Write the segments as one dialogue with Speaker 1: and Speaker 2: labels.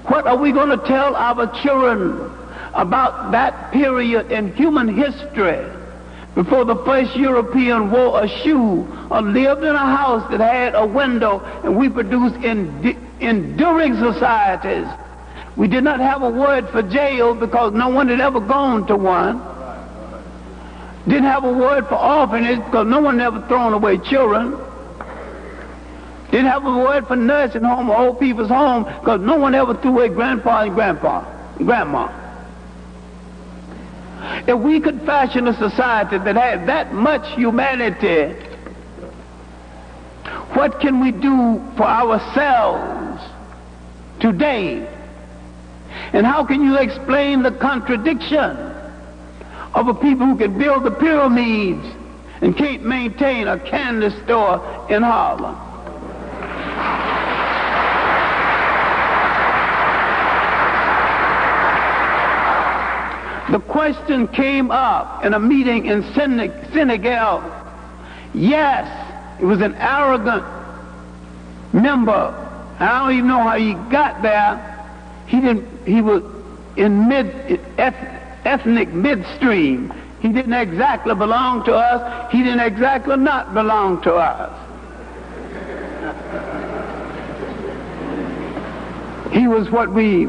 Speaker 1: What are we going to tell our children about that period in human history before the first European wore a shoe or lived in a house that had a window, and we produced enduring societies? We did not have a word for jail because no one had ever gone to one. Didn't have a word for orphanage because no one had ever thrown away children. Didn't have a word for nursing home or old people's home because no one ever threw away grandpa and grandma. If we could fashion a society that had that much humanity, what can we do for ourselves today? And how can you explain the contradiction of a people who can build the pyramids and can't maintain a candy store in Harlem? The question came up in a meeting in Senegal. Yes, it was an arrogant member. I don't even know how he got there. He was in ethnic midstream. He didn't exactly belong to us. He didn't exactly not belong to us. He was what we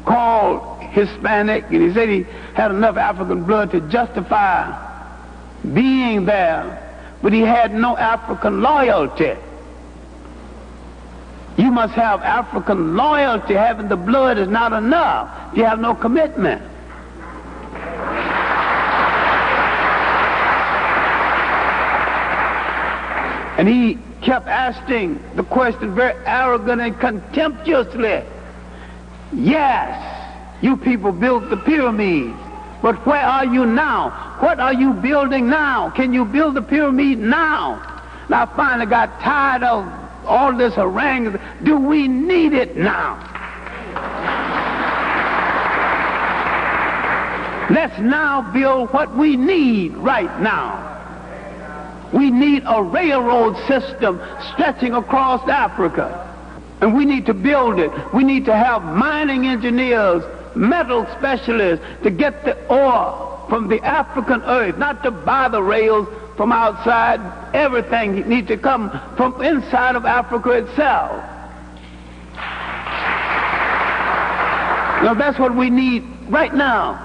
Speaker 1: call Hispanic, and he said he had enough African blood to justify being there, but he had no African loyalty. You must have African loyalty. Having the blood is not enough. You have no commitment. And he kept asking the question very arrogant and contemptuously. Yes, you people built the pyramids, but where are you now? What are you building now? Can you build the pyramid now? And I finally got tired of all this harangue. Do we need it now? Let's now build what we need right now. We need a railroad system stretching across Africa, and we need to build it. We need to have mining engineers, metal specialists to get the ore from the African earth, not to buy the rails from outside. Everything needs to come from inside of Africa itself. Now that's what we need right now.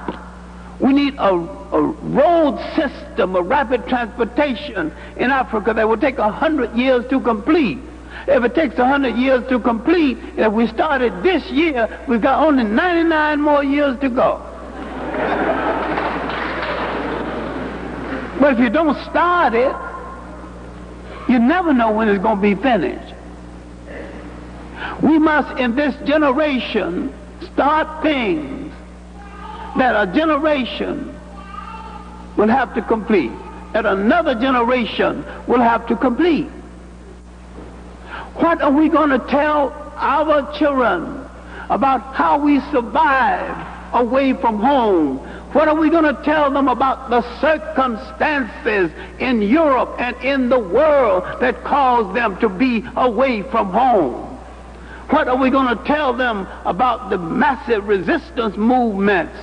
Speaker 1: We need a road system, a rapid transportation in Africa that will take 100 years to complete. If it takes 100 years to complete, if we started this year, we've got only 99 more years to go. But if you don't start it, you never know when it's going to be finished. We must, in this generation, start things that a generation will have to complete, that another generation will have to complete. What are we going to tell our children about how we survive away from home? What are we going to tell them about the circumstances in Europe and in the world that caused them to be away from home? What are we going to tell them about the massive resistance movements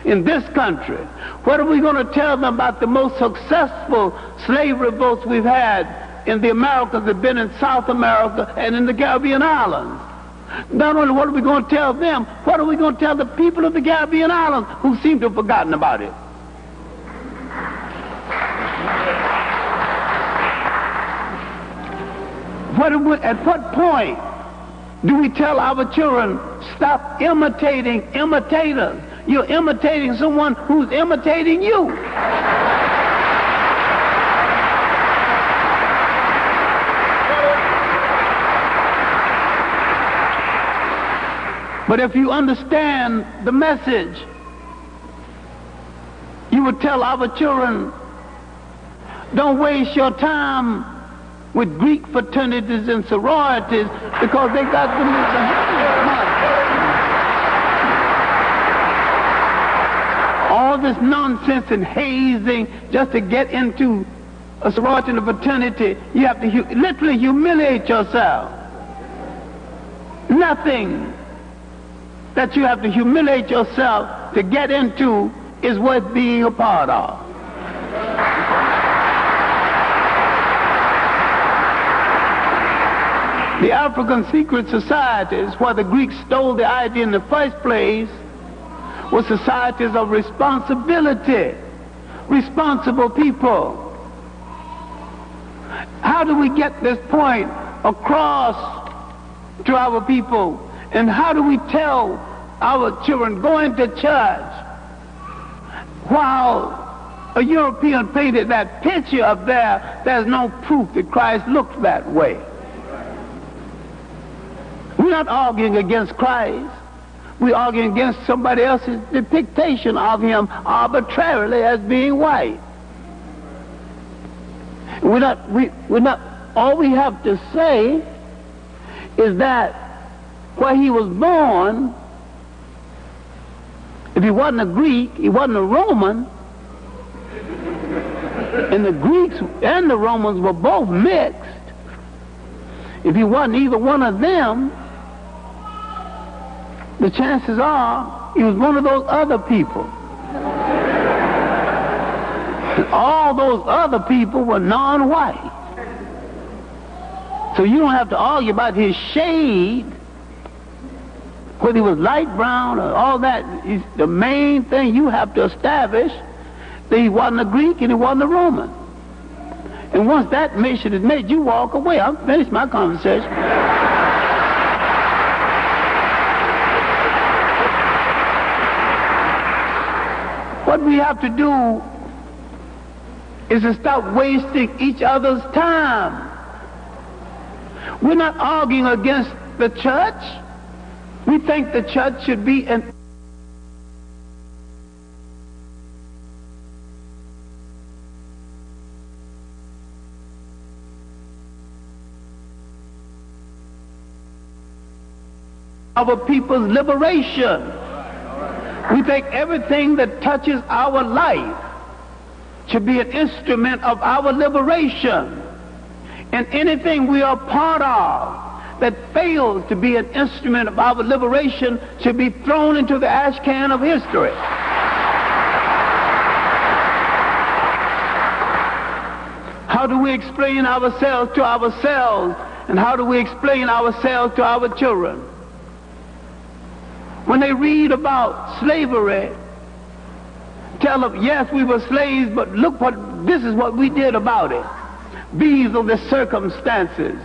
Speaker 1: in this country? What are we going to tell them about the most successful slave revolts we've had in the Americas, that have been in South America and in the Caribbean islands? Not only what are we going to tell them, what are we going to tell the people of the Caribbean islands who seem to have forgotten about it? At what point do we tell our children, stop imitating imitators? You're imitating someone who's imitating you. But if you understand the message, you would tell our children, don't waste your time with Greek fraternities and sororities because they got the money. All this nonsense and hazing just to get into a sorority and a fraternity, you have to literally humiliate yourself. Nothing that you have to humiliate yourself to get into is worth being a part of. The African secret societies, where the Greeks stole the idea in the first place, were societies of responsibility, responsible people. How do we get this point across to our people? And how do we tell our children going to church while a European painted that picture up there? There's no proof that Christ looked that way. We're not arguing against Christ. We're arguing against somebody else's depiction of him arbitrarily as being white. We're not. All we have to say is that where he was born, if he wasn't a Greek, he wasn't a Roman, and the Greeks and the Romans were both mixed. If he wasn't either one of them, the chances are he was one of those other people. And all those other people were non-white. So you don't have to argue about his shade, whether he was light brown or all that. The main thing you have to establish that he wasn't a Greek and he wasn't a Roman. And once that mission is made, you walk away. I've finished my conversation. What we have to do is to stop wasting each other's time. We're not arguing against the church. We think the church should be an our people's liberation. We think everything that touches our life should be an instrument of our liberation. And anything we are part of that fails to be an instrument of our liberation should be thrown into the ash can of history. How do we explain ourselves to ourselves, and how do we explain ourselves to our children? When they read about slavery, tell them, yes, we were slaves, but look this is what we did about it. These are the circumstances.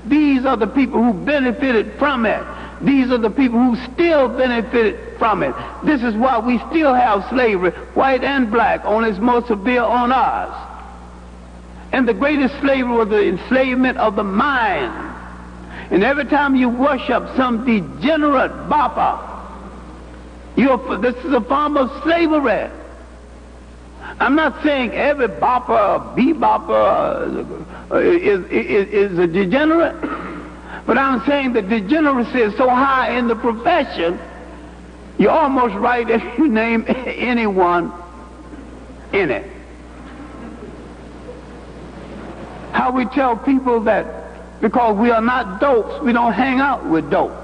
Speaker 1: These are the people who benefited from it. These are the people who still benefited from it. This is why we still have slavery, white and black, only it's more severe on us. And the greatest slavery was the enslavement of the mind. And every time you worship some degenerate bopper, this is a form of slavery. I'm not saying every bopper or bebopper is a degenerate, but I'm saying the degeneracy is so high in the profession, you're almost right if you name anyone in it. How we tell people that because we are not dopes, we don't hang out with dope.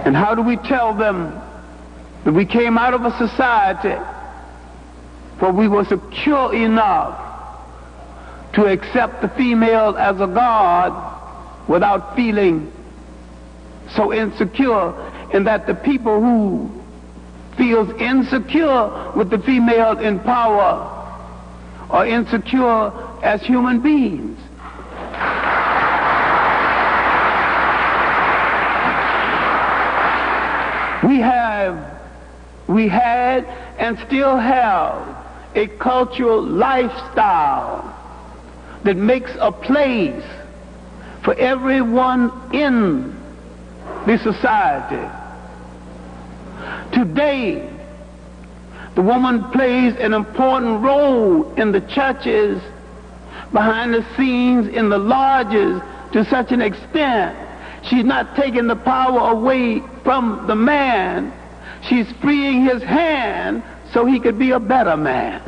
Speaker 1: And how do we tell them that we came out of a society where we were secure enough to accept the female as a god without feeling so insecure, and that the people who feels insecure with the female in power are insecure as human beings? We had and still have a cultural lifestyle that makes a place for everyone in the society. Today, the woman plays an important role in the churches, behind the scenes, in the lodges, to such an extent she's not taking the power away from the man. She's freeing his hand so he could be a better man.